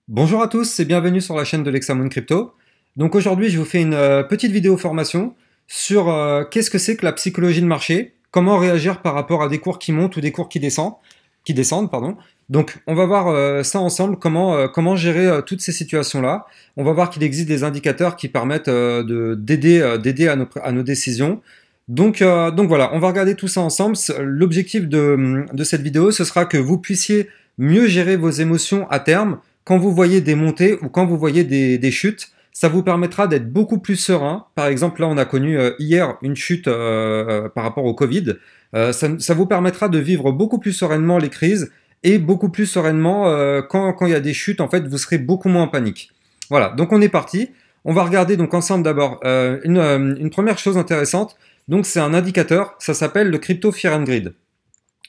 Bonjour à tous et bienvenue sur la chaîne de l'Hexamone Crypto. Donc aujourd'hui, je vous fais une petite vidéo formation sur qu'est-ce que c'est que la psychologie de marché, comment réagir par rapport à des cours qui montent ou des cours qui descendent, pardon. Donc on va voir ça ensemble, comment gérer toutes ces situations-là. On va voir qu'il existe des indicateurs qui permettent d'aider à nos décisions. Donc voilà, on va regarder tout ça ensemble. L'objectif de cette vidéo, ce sera que vous puissiez mieux gérer vos émotions à terme quand vous voyez des montées ou quand vous voyez des chutes. Ça vous permettra d'être beaucoup plus serein. Par exemple, là, on a connu hier une chute par rapport au Covid. Ça vous permettra de vivre beaucoup plus sereinement les crises et beaucoup plus sereinement quand il y a des chutes. En fait, vous serez beaucoup moins en panique. Voilà, donc on est parti. On va regarder donc ensemble d'abord une première chose intéressante. Donc c'est un indicateur, ça s'appelle le Crypto Fear and Greed.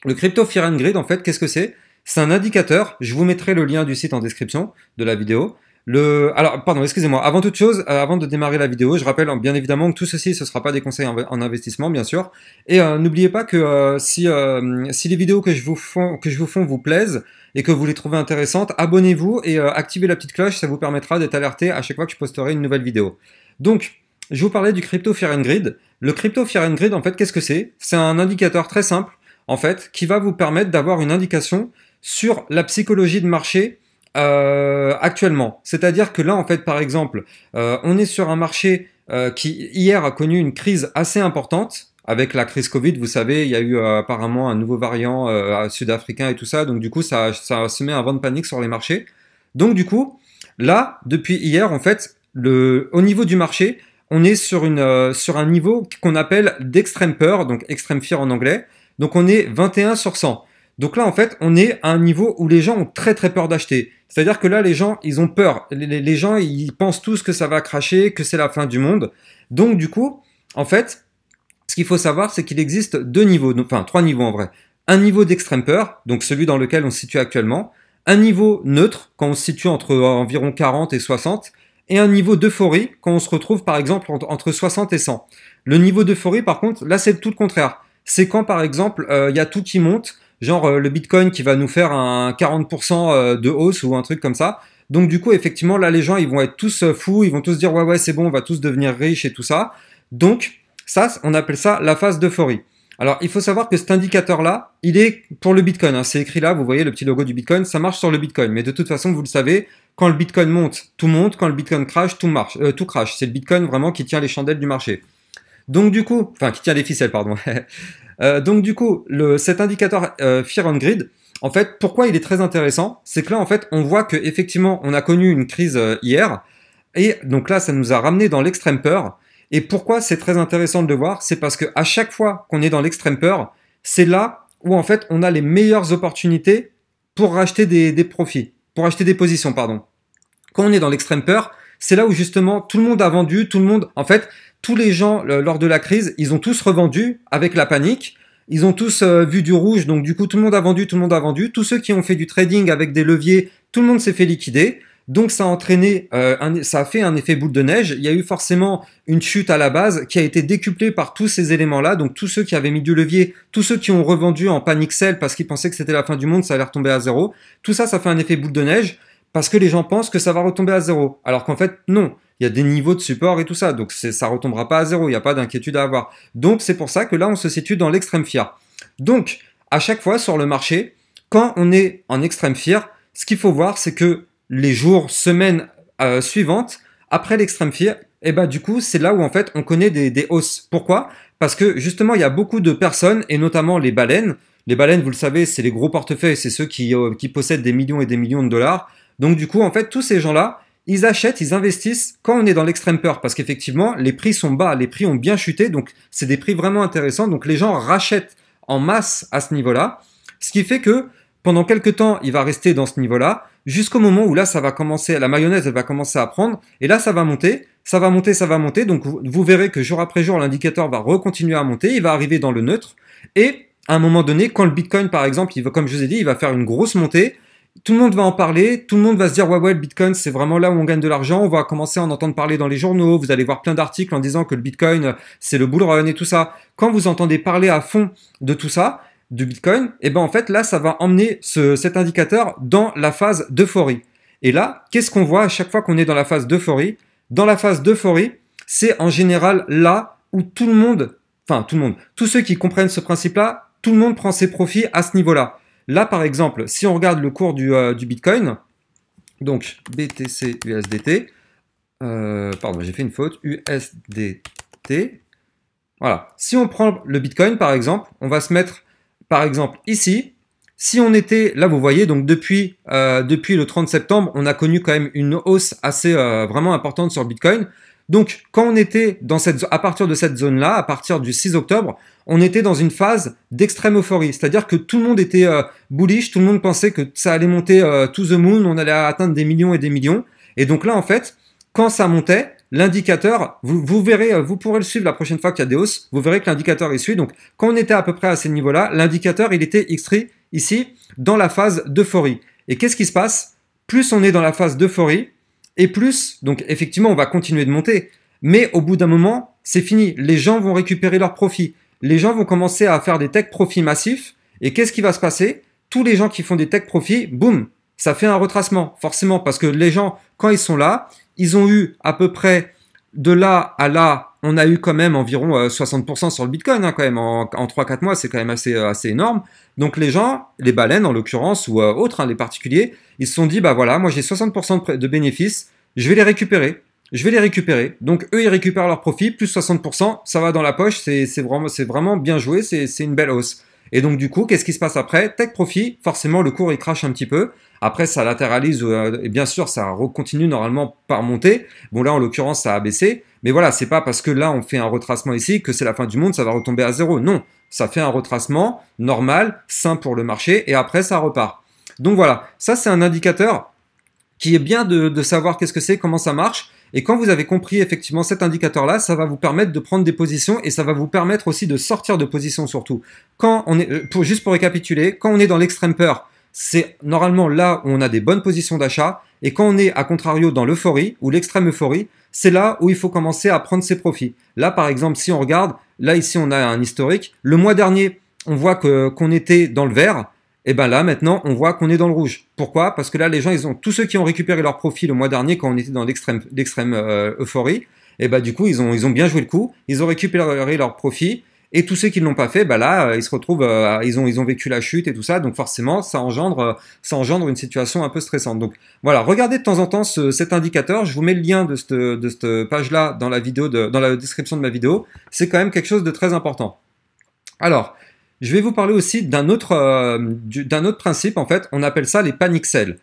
Le Crypto Fear and Greed, en fait, qu'est-ce que c'est? C'est un indicateur, je vous mettrai le lien du site en description de la vidéo. Alors, pardon, excusez-moi, avant toute chose, avant de démarrer la vidéo, je rappelle bien évidemment que tout ceci, ce ne sera pas des conseils en investissement, bien sûr. Et n'oubliez pas que si les vidéos que je vous fais vous plaisent et que vous les trouvez intéressantes, abonnez-vous et activez la petite cloche, ça vous permettra d'être alerté à chaque fois que je posterai une nouvelle vidéo. Donc, je vous parlais du Crypto Fear and Greed. Le Crypto Fear and Greed, en fait, qu'est-ce que c'est? C'est un indicateur très simple, en fait, qui va vous permettre d'avoir une indication sur la psychologie de marché actuellement. C'est-à-dire que là, en fait, par exemple, on est sur un marché qui, hier, a connu une crise assez importante. Avec la crise Covid, vous savez, il y a eu apparemment un nouveau variant sud-africain et tout ça. Donc, du coup, ça se met un vent de panique sur les marchés. Donc, du coup, là, depuis hier, en fait, au niveau du marché, on est sur un niveau qu'on appelle d'extrême peur, donc extreme fear en anglais. Donc on est 21 sur 100. Donc là, en fait, on est à un niveau où les gens ont très très peur d'acheter. C'est-à-dire que là, les gens, ils ont peur. Les gens, ils pensent tous que ça va cracher, que c'est la fin du monde. Donc du coup, en fait, ce qu'il faut savoir, c'est qu'il existe deux niveaux, enfin trois niveaux en vrai. Un niveau d'extrême peur, donc celui dans lequel on se situe actuellement. Un niveau neutre, quand on se situe entre environ 40 et 60. Et un niveau d'euphorie, quand on se retrouve par exemple entre 60 et 100. Le niveau d'euphorie, par contre, là, c'est tout le contraire. C'est quand, par exemple, il y a tout qui monte, genre le Bitcoin qui va nous faire un 40% de hausse ou un truc comme ça. Donc du coup, effectivement, là, les gens, ils vont être tous fous, ils vont tous dire, ouais, ouais, c'est bon, on va tous devenir riches et tout ça. Donc, ça, on appelle ça la phase d'euphorie. Alors, il faut savoir que cet indicateur-là, il est pour le Bitcoin. Hein, c'est écrit là, vous voyez le petit logo du Bitcoin, ça marche sur le Bitcoin. Mais de toute façon, vous le savez, quand le Bitcoin monte, tout monte. Quand le Bitcoin crash, tout crash. C'est le Bitcoin vraiment qui tient les chandelles du marché. Donc du coup, enfin qui tient les ficelles, pardon. Donc du coup, cet indicateur Fear and Greed, en fait, pourquoi il est très intéressant, c'est que là, en fait, on voit que effectivement, on a connu une crise hier, et donc là, ça nous a ramené dans l'extrême peur. Et pourquoi c'est très intéressant de le voir, c'est parce que à chaque fois qu'on est dans l'extrême peur, c'est là où en fait, on a les meilleures opportunités pour racheter des profits, pour acheter des positions, pardon. Quand on est dans l'extrême peur, c'est là où justement tout le monde a vendu, tout le monde, en fait, tous les gens lors de la crise, ils ont tous revendu avec la panique. Ils ont tous vu du rouge, donc du coup tout le monde a vendu, tout le monde a vendu. Tous ceux qui ont fait du trading avec des leviers, tout le monde s'est fait liquider. Donc ça a entraîné, ça a fait un effet boule de neige. Il y a eu forcément une chute à la base qui a été décuplée par tous ces éléments-là. Donc tous ceux qui avaient mis du levier, tous ceux qui ont revendu en panic sell parce qu'ils pensaient que c'était la fin du monde, ça allait retomber à zéro. Tout ça, ça fait un effet boule de neige parce que les gens pensent que ça va retomber à zéro. Alors qu'en fait, non. Il y a des niveaux de support et tout ça, donc ça retombera pas à zéro, il n'y a pas d'inquiétude à avoir. Donc c'est pour ça que là, on se situe dans l'extrême fear. Donc, à chaque fois sur le marché, quand on est en extrême fear, ce qu'il faut voir, c'est que les jours, semaines suivantes, après l'extrême fear, et ben du coup, c'est là où en fait on connaît des hausses. Pourquoi? Parce que justement, il y a beaucoup de personnes, et notamment les baleines. Les baleines, vous le savez, c'est les gros portefeuilles, c'est ceux qui possèdent des millions et des millions de dollars. Donc du coup, en fait, tous ces gens-là, ils achètent, ils investissent quand on est dans l'extrême peur, parce qu'effectivement, les prix sont bas, les prix ont bien chuté, donc c'est des prix vraiment intéressants. Donc les gens rachètent en masse à ce niveau-là, ce qui fait que pendant quelques temps, il va rester dans ce niveau-là, jusqu'au moment où là, ça va commencer, la mayonnaise, elle va commencer à prendre, et là, ça va monter, ça va monter, ça va monter. Donc vous verrez que jour après jour, l'indicateur va recontinuer à monter, il va arriver dans le neutre, et à un moment donné, quand le Bitcoin, par exemple, comme je vous ai dit, il va faire une grosse montée. Tout le monde va en parler, tout le monde va se dire ouais le Bitcoin c'est vraiment là où on gagne de l'argent, on va commencer à en entendre parler dans les journaux, vous allez voir plein d'articles en disant que le Bitcoin c'est le bull run et tout ça. Quand vous entendez parler à fond de tout ça, du Bitcoin, et ben en fait là ça va emmener cet indicateur dans la phase d'euphorie. Et là, qu'est-ce qu'on voit à chaque fois qu'on est dans la phase d'euphorie? Dans la phase d'euphorie, c'est en général là où tout le monde, tous ceux qui comprennent ce principe-là, tout le monde prend ses profits à ce niveau-là. Là, par exemple, si on regarde le cours du Bitcoin, donc BTC USDT, pardon, j'ai fait une faute, USDT, voilà. Si on prend le Bitcoin, par exemple, on va se mettre, par exemple, ici. Si on était, là vous voyez, donc depuis le 30 septembre, on a connu quand même une hausse assez vraiment importante sur le Bitcoin. Donc quand on était dans à partir de cette zone-là, à partir du 6 octobre, on était dans une phase d'extrême euphorie. C'est-à-dire que tout le monde était bullish, tout le monde pensait que ça allait monter to the moon, on allait atteindre des millions et des millions. Et donc là, en fait, quand ça montait, l'indicateur, vous verrez, vous pourrez le suivre la prochaine fois qu'il y a des hausses, vous verrez que l'indicateur est suit. Donc quand on était à peu près à ces niveaux-là, l'indicateur, il était extrait ici dans la phase d'euphorie. Et qu'est-ce qui se passe? Plus on est dans la phase d'euphorie, et plus, donc effectivement, on va continuer de monter. Mais au bout d'un moment, c'est fini. Les gens vont récupérer leurs profits. Les gens vont commencer à faire des tech profits massifs. Et qu'est-ce qui va se passer? Tous les gens qui font des tech profits, boum, ça fait un retracement, forcément. Parce que les gens, quand ils sont là, ils ont eu à peu près de là à là, on a eu quand même environ 60% sur le Bitcoin, hein, quand même, en 3-4 mois, c'est quand même assez énorme. Donc les gens, les baleines en l'occurrence, ou autres, hein, les particuliers, ils se sont dit, bah voilà, moi j'ai 60% de bénéfices, je vais les récupérer. Je vais les récupérer. Donc eux, ils récupèrent leur profit, plus 60%, ça va dans la poche, c'est vraiment bien joué, c'est une belle hausse. Et donc du coup, qu'est-ce qui se passe après? Tech profit, forcément le cours il crache un petit peu. Après ça latéralise et bien sûr ça continue normalement par monter. Bon là en l'occurrence ça a baissé, mais voilà, c'est pas parce que là on fait un retracement ici que c'est la fin du monde, ça va retomber à zéro. Non, ça fait un retracement normal, sain pour le marché et après ça repart. Donc voilà, ça c'est un indicateur qui est bien de savoir qu'est-ce que c'est, comment ça marche. Et quand vous avez compris effectivement cet indicateur-là, ça va vous permettre de prendre des positions et ça va vous permettre aussi de sortir de position surtout. Quand on est, juste pour récapituler, quand on est dans l'extrême peur, c'est normalement là où on a des bonnes positions d'achat. Et quand on est à contrario dans l'euphorie ou l'extrême euphorie, c'est là où il faut commencer à prendre ses profits. Là par exemple, si on regarde, là ici on a un historique. Le mois dernier, on voit qu'on était dans le vert. Et bien là, maintenant, on voit qu'on est dans le rouge. Pourquoi? Parce que là, les gens, tous ceux qui ont récupéré leur profit le mois dernier, quand on était dans l'extrême euphorie, et ben du coup, ils ont bien joué le coup, ils ont récupéré leur profit, et tous ceux qui ne l'ont pas fait, ben là, ils se retrouvent, ils ont vécu la chute et tout ça, donc forcément, ça engendre une situation un peu stressante. Donc voilà, regardez de temps en temps cet indicateur, je vous mets le lien de cette page-là dans la vidéo, dans la description de ma vidéo, c'est quand même quelque chose de très important. Alors, je vais vous parler aussi d'un autre principe, en fait, on appelle ça les panic sells.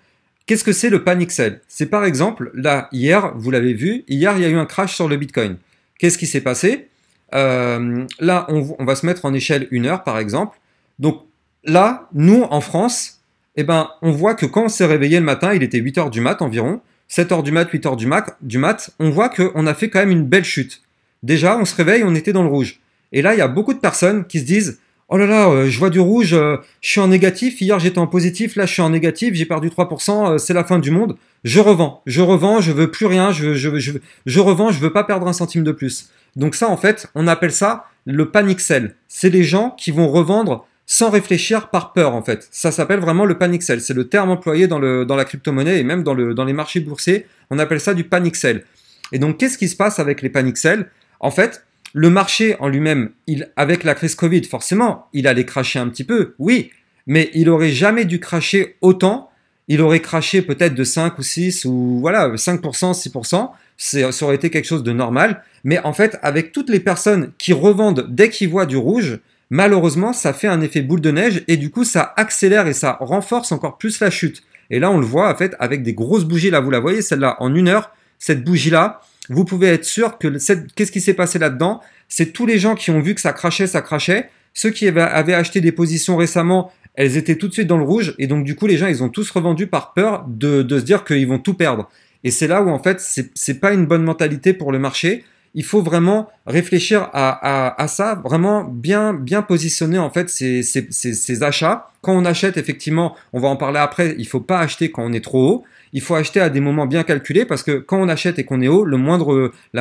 Qu'est-ce que c'est le panic sell? C'est par exemple, là, hier, vous l'avez vu, hier, il y a eu un crash sur le Bitcoin. Qu'est-ce qui s'est passé? Là, on va se mettre en échelle 1 heure, par exemple. Donc là, nous, en France, eh ben, on voit que quand on s'est réveillé le matin, il était 8 heures du mat environ, 7 heures du mat, 8 heures du mat, on voit qu'on a fait quand même une belle chute. Déjà, on se réveille, on était dans le rouge. Et là, il y a beaucoup de personnes qui se disent: oh là là, je vois du rouge, je suis en négatif, hier j'étais en positif, là je suis en négatif, j'ai perdu 3%, c'est la fin du monde, je revends, je veux plus rien, je revends, je veux pas perdre un centime de plus. Donc ça en fait, on appelle ça le panic sell. C'est les gens qui vont revendre sans réfléchir par peur en fait. Ça s'appelle vraiment le panic sell, c'est le terme employé dans la crypto-monnaie et même dans les marchés boursiers, on appelle ça du panic sell. Et donc qu'est-ce qui se passe avec les panic sell? En fait, le marché en lui-même, avec la crise Covid, forcément, il allait cracher un petit peu, oui, mais il aurait jamais dû cracher autant. Il aurait craché peut-être de 5 ou 6 ou voilà, 5%, 6%. Ça aurait été quelque chose de normal. Mais en fait, avec toutes les personnes qui revendent dès qu'ils voient du rouge, malheureusement, ça fait un effet boule de neige et du coup, ça accélère et ça renforce encore plus la chute. Et là, on le voit en fait avec des grosses bougies. Là, vous la voyez, celle-là, en 1 heure, cette bougie-là, vous pouvez être sûr que qu'est-ce qui s'est passé là-dedans? C'est tous les gens qui ont vu que ça crachait. Ceux qui avaient acheté des positions récemment, elles étaient tout de suite dans le rouge. Et donc, du coup, les gens, ils ont tous revendu par peur de se dire qu'ils vont tout perdre. Et c'est là où, en fait, c'est pas une bonne mentalité pour le marché. Il faut vraiment réfléchir à ça, vraiment bien positionner, en fait, ces achats. Quand on achète, effectivement, on va en parler après, il faut pas acheter quand on est trop haut. Il faut acheter à des moments bien calculés parce que quand on achète et qu'on est haut, la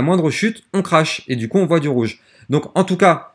moindre chute, on crache et du coup on voit du rouge. Donc en tout cas,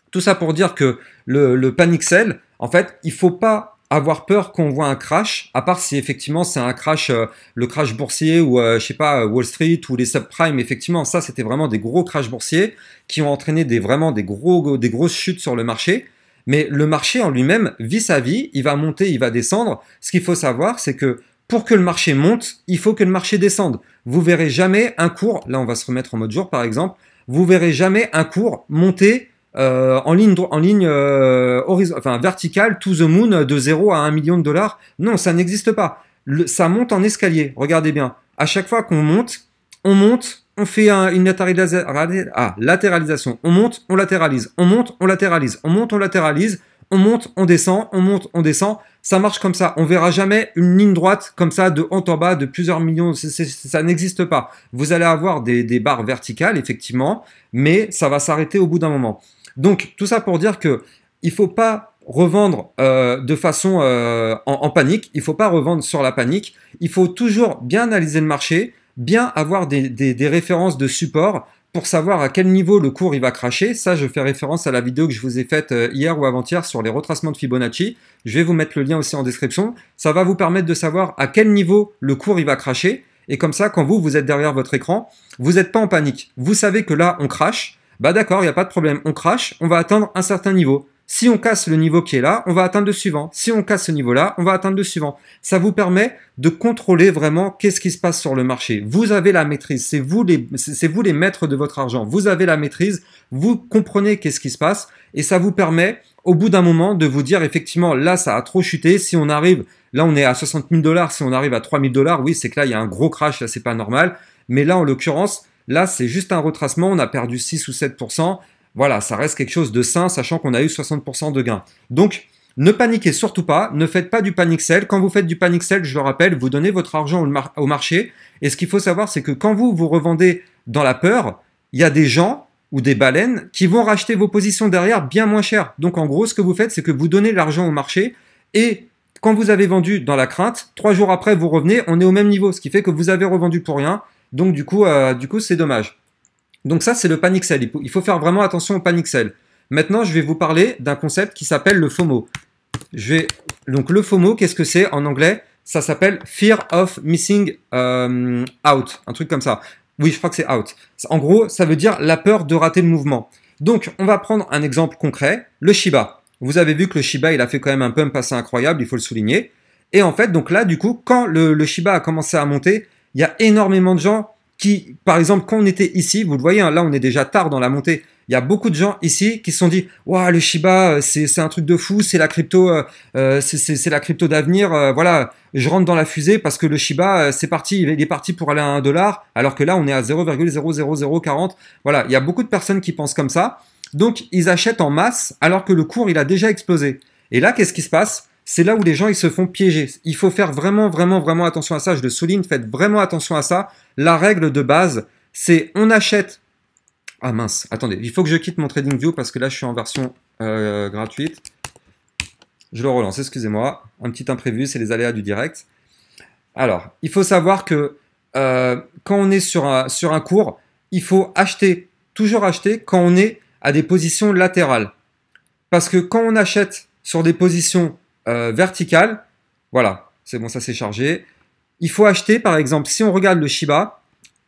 tout ça pour dire que le panic sell, en fait, il faut pas avoir peur qu'on voit un crash, à part si effectivement c'est un crash, le crash boursier ou je sais pas, Wall Street ou les subprimes, effectivement, ça c'était vraiment des gros crashs boursiers qui ont entraîné vraiment des grosses chutes sur le marché. Mais le marché en lui-même vit sa vie, il va monter, il va descendre. Ce qu'il faut savoir, c'est que pour que le marché monte, il faut que le marché descende. Vous verrez jamais un cours, là on va se remettre en mode jour par exemple, vous verrez jamais un cours monter en ligne enfin, verticale to the moon de 0 à 1 million de dollars. Non, ça n'existe pas. Ça monte en escalier. Regardez bien. À chaque fois qu'on monte, on fait une latéralisation. On monte, on latéralise. On monte, on latéralise. On monte, on latéralise. On monte, on descend. On monte, on descend. Ça marche comme ça. On verra jamais une ligne droite comme ça de haut en bas de plusieurs millions. Ça n'existe pas. Vous allez avoir des barres verticales, effectivement, mais ça va s'arrêter au bout d'un moment. Donc, tout ça pour dire que il faut pas revendre de façon en panique. Il faut pas revendre sur la panique. Il faut toujours bien analyser le marché, bien avoir des références de support pour savoir à quel niveau le cours il va cracher. Ça, je fais référence à la vidéo que je vous ai faite hier ou avant-hier sur les retracements de Fibonacci. Je vais vous mettre le lien aussi en description. Ça va vous permettre de savoir à quel niveau le cours il va cracher. Et comme ça, quand vous êtes derrière votre écran, vous n'êtes pas en panique. Vous savez que là, on crache. Bah d'accord, il n'y a pas de problème. On crache, on va atteindre un certain niveau. Si on casse le niveau qui est là, on va atteindre le suivant. Si on casse ce niveau-là, on va atteindre le suivant. Ça vous permet de contrôler vraiment qu'est-ce qui se passe sur le marché. Vous avez la maîtrise. C'est vous les maîtres de votre argent. Vous avez la maîtrise. Vous comprenez qu'est-ce qui se passe. Et ça vous permet, au bout d'un moment, de vous dire effectivement, là, ça a trop chuté. Si on arrive, là, on est à 60 000 $. Si on arrive à 3 000 $, oui, c'est que là, il y a un gros crash. Là, c'est pas normal. Mais là, en l'occurrence, là, c'est juste un retracement. On a perdu 6 ou 7%. Voilà, ça reste quelque chose de sain, sachant qu'on a eu 60% de gains. Donc, ne paniquez surtout pas, ne faites pas du panic sell. Quand vous faites du panic sell, je le rappelle, vous donnez votre argent au marché. Et ce qu'il faut savoir, c'est que quand vous revendez dans la peur, il y a des gens ou des baleines qui vont racheter vos positions derrière bien moins cher. Donc, en gros, ce que vous faites, c'est que vous donnez l'argent au marché et quand vous avez vendu dans la crainte, 3 jours après, vous revenez, on est au même niveau, ce qui fait que vous avez revendu pour rien. Donc, du coup, c'est dommage. Donc ça, c'est le panic sell. Il faut faire vraiment attention au panic sell. Maintenant, je vais vous parler d'un concept qui s'appelle le FOMO. Donc le FOMO, qu'est-ce que c'est en anglais? Ça s'appelle Fear of Missing Out, un truc comme ça. Oui, je crois que c'est out. En gros, ça veut dire la peur de rater le mouvement. Donc, on va prendre un exemple concret, le Shiba. Vous avez vu que le Shiba, il a fait quand même un pump assez incroyable, il faut le souligner. Et en fait, donc là, du coup, quand le Shiba a commencé à monter, il y a énormément de gens qui, par exemple, quand on était ici, vous le voyez, hein, là on est déjà tard dans la montée, il y a beaucoup de gens ici qui se sont dit « Waouh, le Shiba, c'est un truc de fou, c'est la crypto, c'est la crypto d'avenir, voilà, je rentre dans la fusée parce que le Shiba, c'est parti, il est parti pour aller à 1 $, alors que là on est à 0,00040. » Voilà, il y a beaucoup de personnes qui pensent comme ça, donc ils achètent en masse alors que le cours il a déjà explosé. Et là, qu'est-ce qui se passe? C'est là où les gens ils se font piéger. Il faut faire vraiment attention à ça. Je le souligne, faites vraiment attention à ça. La règle de base, c'est on achète. Ah mince, attendez, il faut que je quitte mon TradingView parce que là je suis en version gratuite. Je le relance, excusez-moi. Un petit imprévu, c'est les aléas du direct. Alors, il faut savoir que quand on est sur un cours, il faut acheter, toujours acheter quand on est à des positions latérales. Parce que quand on achète sur des positions verticale, voilà, c'est bon, ça s'est chargé. Il faut acheter, par exemple, si on regarde le Shiba,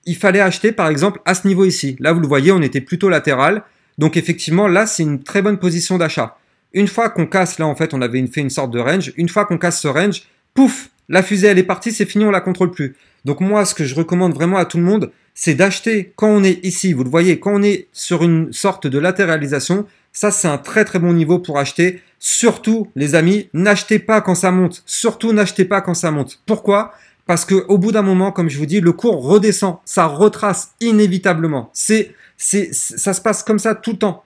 il fallait acheter, par exemple, à ce niveau ici. Là, vous le voyez, on était plutôt latéral. Donc, effectivement, là, c'est une très bonne position d'achat. Une fois qu'on casse, là, en fait, on avait fait une sorte de range. Une fois qu'on casse ce range, pouf, la fusée, elle est partie, c'est fini, on la contrôle plus. Donc, moi, ce que je recommande vraiment à tout le monde, c'est d'acheter quand on est ici. Vous le voyez, quand on est sur une sorte de latéralisation, ça, c'est un très très bon niveau pour acheter. Surtout, les amis, n'achetez pas quand ça monte. Surtout, n'achetez pas quand ça monte. Pourquoi? Parce qu'au bout d'un moment, comme je vous dis, le cours redescend. Ça retrace inévitablement. Ça se passe comme ça tout le temps.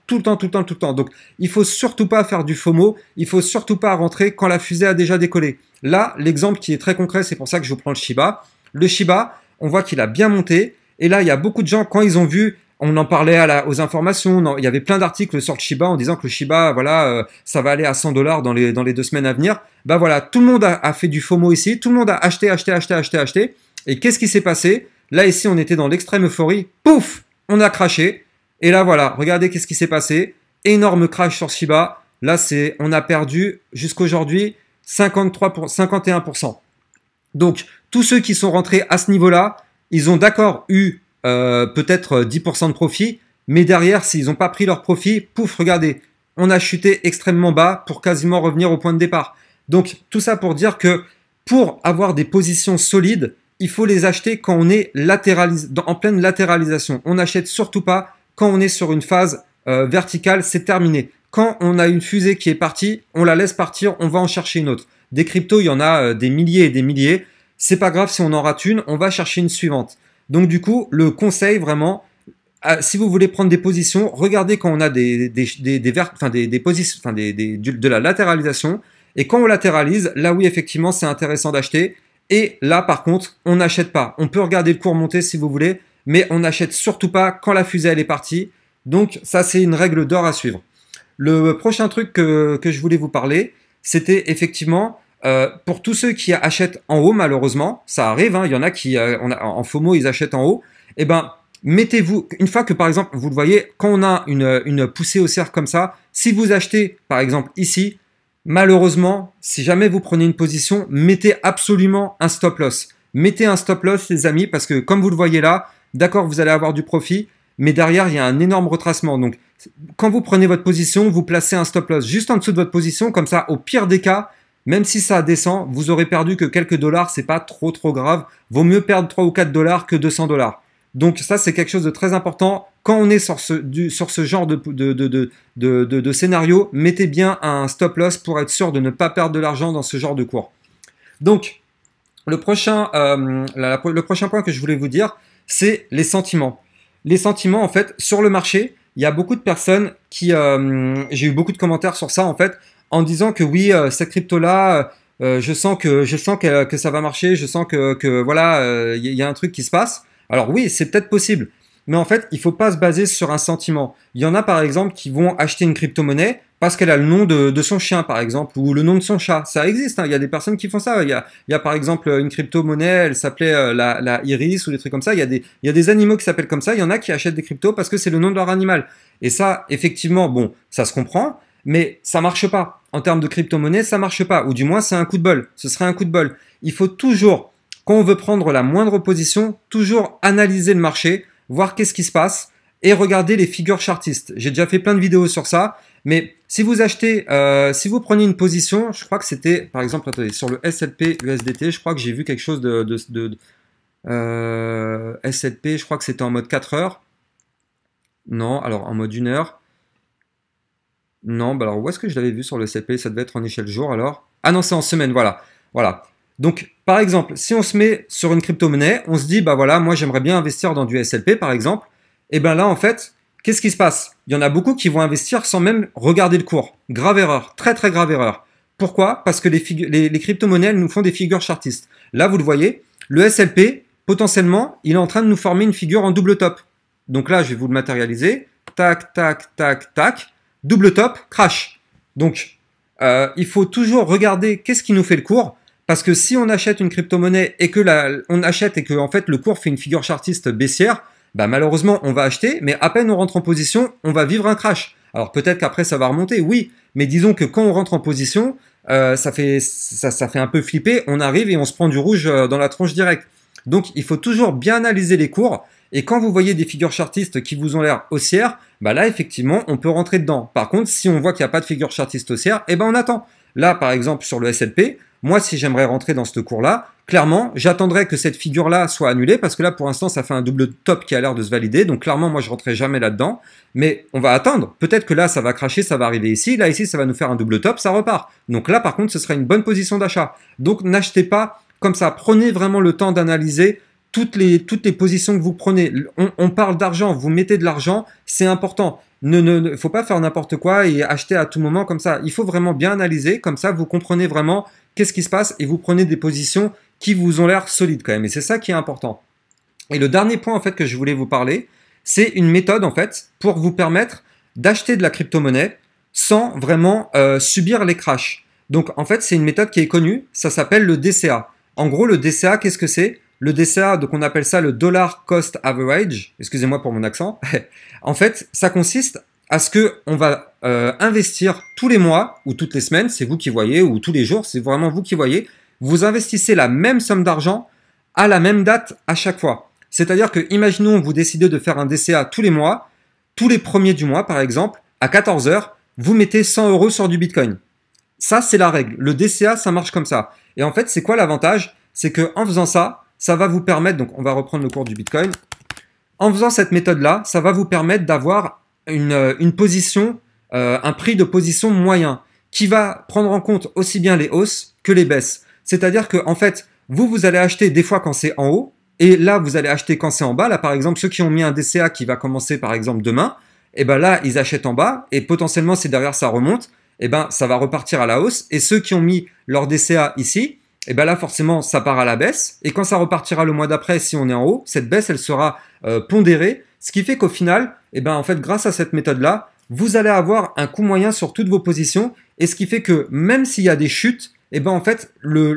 Donc, il faut surtout pas faire du FOMO. Il faut surtout pas rentrer quand la fusée a déjà décollé. Là, l'exemple qui est très concret, c'est pour ça que je vous prends le Shiba. Le Shiba, on voit qu'il a bien monté. Et là, il y a beaucoup de gens, quand ils ont vu, on en parlait aux informations, il y avait plein d'articles sur le Shiba en disant que le Shiba, voilà, ça va aller à 100 $ dans les 2 semaines à venir. Bah voilà, tout le monde a fait du FOMO ici, tout le monde a acheté. Et qu'est-ce qui s'est passé? Là, ici, on était dans l'extrême euphorie. Pouf! On a craché. Et là, voilà, regardez qu'est-ce qui s'est passé. Énorme crash sur Shiba. Là, on a perdu jusqu'aujourd'hui 51%. Donc, tous ceux qui sont rentrés à ce niveau-là, ils ont d'accord eu peut-être 10% de profit, mais derrière, s'ils n'ont pas pris leur profit, pouf, regardez, on a chuté extrêmement bas pour quasiment revenir au point de départ. Donc, tout ça pour dire que pour avoir des positions solides, il faut les acheter quand on est en pleine latéralisation. On n'achète surtout pas quand on est sur une phase verticale, c'est terminé. Quand on a une fusée qui est partie, on la laisse partir, on va en chercher une autre. Des cryptos, il y en a des milliers et des milliers. C'est pas grave si on en rate une, on va chercher une suivante. Donc du coup, le conseil vraiment, si vous voulez prendre des positions, regardez quand on a de la latéralisation. Et quand on latéralise, là oui, effectivement, c'est intéressant d'acheter. Et là, par contre, on n'achète pas. On peut regarder le cours monter si vous voulez, mais on n'achète surtout pas quand la fusée elle est partie. Donc ça, c'est une règle d'or à suivre. Le prochain truc que je voulais vous parler, c'était effectivement pour tous ceux qui achètent en haut, malheureusement, ça arrive, hein, il y en a qui en FOMO, ils achètent en haut. Eh ben, mettez-vous, une fois que par exemple, vous le voyez, quand on a une poussée haussière comme ça, si vous achetez par exemple ici, malheureusement, si jamais vous prenez une position, mettez absolument un stop loss. Mettez un stop loss, les amis, parce que comme vous le voyez là, d'accord, vous allez avoir du profit, mais derrière, il y a un énorme retracement. Donc, quand vous prenez votre position, vous placez un stop loss juste en dessous de votre position, comme ça, au pire des cas, même si ça descend, vous aurez perdu que quelques dollars, c'est pas trop grave. Vaut mieux perdre 3 ou 4 dollars que 200 dollars. Donc ça, c'est quelque chose de très important. Quand on est sur ce genre de scénario, mettez bien un stop loss pour être sûr de ne pas perdre de l'argent dans ce genre de cours. Donc, le prochain point que je voulais vous dire, c'est les sentiments. Les sentiments, en fait, sur le marché, il y a beaucoup de personnes qui... j'ai eu beaucoup de commentaires sur ça, en fait, en disant que oui, cette crypto-là, je sens que ça va marcher, je sens que voilà, il y a un truc qui se passe. Alors oui, c'est peut-être possible, mais en fait, il faut pas se baser sur un sentiment. Il y en a par exemple qui vont acheter une crypto-monnaie parce qu'elle a le nom de son chien, par exemple, ou le nom de son chat. Ça existe, hein. Il y a des personnes qui font ça. Il y a par exemple une crypto-monnaie, elle s'appelait la Iris ou des trucs comme ça. Il y a des animaux qui s'appellent comme ça. Il y en a qui achètent des cryptos parce que c'est le nom de leur animal. Et ça, effectivement, bon, ça se comprend, mais ça marche pas. En termes de crypto-monnaie, ça marche pas. Ou du moins, c'est un coup de bol. Ce serait un coup de bol. Il faut toujours, quand on veut prendre la moindre position, toujours analyser le marché, voir qu'est-ce qui se passe et regarder les figures chartistes. J'ai déjà fait plein de vidéos sur ça, mais si vous achetez, si vous prenez une position, je crois que c'était, par exemple, attendez, sur le SLP USDT, je crois que j'ai vu quelque chose SLP, je crois que c'était en mode 4 heures. Non, alors en mode 1 heure. Non, bah alors où est-ce que je l'avais vu sur le SLP? Ça devait être en échelle jour alors. Ah non, c'est en semaine, voilà. Voilà. Donc, par exemple, si on se met sur une crypto-monnaie, on se dit, bah voilà, moi j'aimerais bien investir dans du SLP, par exemple. Et bien là, en fait, qu'est-ce qui se passe? Il y en a beaucoup qui vont investir sans même regarder le cours. Grave erreur, très grave erreur. Pourquoi? Parce que les crypto-monnaies, elles nous font des figures chartistes. Là, vous le voyez, le SLP, potentiellement, il est en train de nous former une figure en double top. Donc là, je vais vous le matérialiser. Tac, tac, tac, tac. Double top, crash. Donc, il faut toujours regarder qu'est-ce qui nous fait le cours. Parce que si on achète une crypto-monnaie et que en fait le cours fait une figure chartiste baissière, bah malheureusement on va acheter, mais à peine on rentre en position, on va vivre un crash. Alors peut-être qu'après ça va remonter, oui, mais disons que quand on rentre en position, ça fait un peu flipper, on arrive et on se prend du rouge dans la tronche directe. Donc il faut toujours bien analyser les cours, et quand vous voyez des figures chartistes qui vous ont l'air haussières, bah là effectivement on peut rentrer dedans. Par contre, si on voit qu'il n'y a pas de figure chartiste haussière, eh ben on attend. Là par exemple sur le SLP, moi, si j'aimerais rentrer dans ce cours-là, clairement, j'attendrai que cette figure-là soit annulée parce que là, pour l'instant, ça fait un double top qui a l'air de se valider. Donc, clairement, moi, je rentrerai jamais là-dedans. Mais on va attendre. Peut-être que là, ça va cracher, ça va arriver ici. Là, ici, ça va nous faire un double top, ça repart. Donc là, par contre, ce serait une bonne position d'achat. Donc, n'achetez pas comme ça. Prenez vraiment le temps d'analyser toutes les positions que vous prenez. On parle d'argent, vous mettez de l'argent, c'est important. Ne faut pas faire n'importe quoi et acheter à tout moment comme ça. Il faut vraiment bien analyser, comme ça, vous comprenez vraiment qu'est-ce qui se passe et vous prenez des positions qui vous ont l'air solides quand même. Et c'est ça qui est important. Et le dernier point en fait que je voulais vous parler, c'est une méthode en fait pour vous permettre d'acheter de la crypto-monnaie sans vraiment subir les crashs. Donc en fait, c'est une méthode qui est connue, ça s'appelle le DCA. En gros, le DCA, qu'est-ce que c'est? Le DCA, donc on appelle ça le Dollar Cost Average. Excusez-moi pour mon accent. En fait, ça consiste à ce que on va investir tous les mois ou toutes les semaines, c'est vous qui voyez, ou tous les jours, c'est vraiment vous qui voyez. Vous investissez la même somme d'argent à la même date à chaque fois. C'est-à-dire que, imaginons, vous décidez de faire un DCA tous les mois, tous les premiers du mois par exemple, à 14 heures, vous mettez 100 € sur du Bitcoin. Ça, c'est la règle. Le DCA, ça marche comme ça. Et en fait, c'est quoi l'avantage? C'est qu'en faisant ça, ça va vous permettre, donc on va reprendre le cours du Bitcoin, en faisant cette méthode-là, ça va vous permettre d'avoir une position, un prix de position moyen, qui va prendre en compte aussi bien les hausses que les baisses. C'est-à-dire que, en fait, vous allez acheter des fois quand c'est en haut, et là, vous allez acheter quand c'est en bas. Là, par exemple, ceux qui ont mis un DCA qui va commencer, par exemple, demain, et ben là, ils achètent en bas, et potentiellement, si derrière ça remonte, et ben ça va repartir à la hausse. Et ceux qui ont mis leur DCA ici, et ben là, forcément, ça part à la baisse. Et quand ça repartira le mois d'après, si on est en haut, cette baisse, elle sera pondérée. Ce qui fait qu'au final, et ben en fait, grâce à cette méthode-là, vous allez avoir un coût moyen sur toutes vos positions. Et ce qui fait que même s'il y a des chutes, et ben en fait, le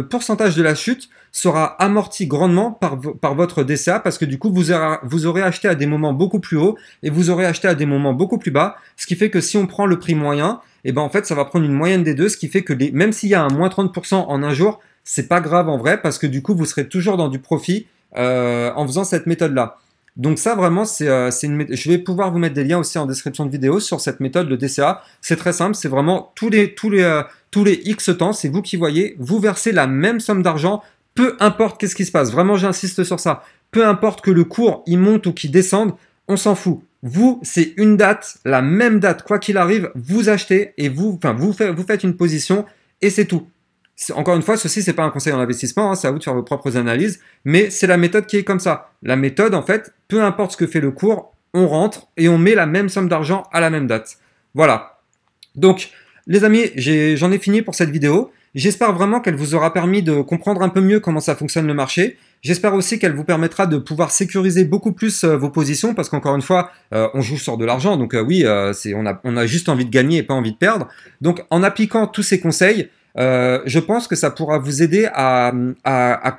pourcentage de la chute sera amorti grandement par votre DCA parce que du coup, vous aurez acheté à des moments beaucoup plus hauts et vous aurez acheté à des moments beaucoup plus bas. Ce qui fait que si on prend le prix moyen, et ben en fait, ça va prendre une moyenne des deux, ce qui fait que même s'il y a un moins 30% en un jour, c'est pas grave en vrai parce que du coup, vous serez toujours dans du profit en faisant cette méthode-là. Donc ça vraiment, je vais pouvoir vous mettre des liens aussi en description de vidéo sur cette méthode, le DCA. C'est très simple, c'est vraiment tous les X temps, c'est vous qui voyez, vous versez la même somme d'argent, peu importe qu'est-ce qui se passe. Vraiment, j'insiste sur ça. Peu importe que le cours, il monte ou qu'il descende, on s'en fout. Vous, c'est une date, la même date, quoi qu'il arrive, vous achetez et vous faites une position et c'est tout. Encore une fois, ceci, c'est pas un conseil en investissement, hein, c'est à vous de faire vos propres analyses, mais c'est la méthode qui est comme ça. La méthode, en fait, peu importe ce que fait le cours, on rentre et on met la même somme d'argent à la même date. Voilà. Donc, les amis, j'en ai fini pour cette vidéo. J'espère vraiment qu'elle vous aura permis de comprendre un peu mieux comment ça fonctionne le marché. J'espère aussi qu'elle vous permettra de pouvoir sécuriser beaucoup plus vos positions parce qu'encore une fois, on joue sur de l'argent. Donc oui, on a juste envie de gagner et pas envie de perdre. Donc en appliquant tous ces conseils, je pense que ça pourra vous aider à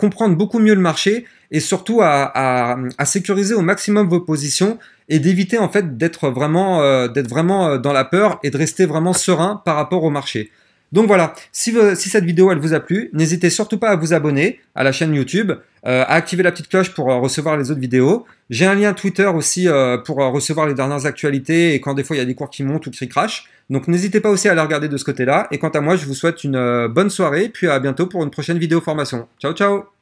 comprendre beaucoup mieux le marché et surtout à sécuriser au maximum vos positions et d'éviter en fait d'être vraiment dans la peur et de rester vraiment serein par rapport au marché. Donc voilà, si cette vidéo elle vous a plu, n'hésitez surtout pas à vous abonner à la chaîne YouTube, à activer la petite cloche pour recevoir les autres vidéos. J'ai un lien Twitter aussi pour recevoir les dernières actualités et quand des fois il y a des cours qui montent ou qui crashent. Donc n'hésitez pas aussi à les regarder de ce côté-là. Et quant à moi, je vous souhaite une bonne soirée, puis à bientôt pour une prochaine vidéo formation. Ciao, ciao!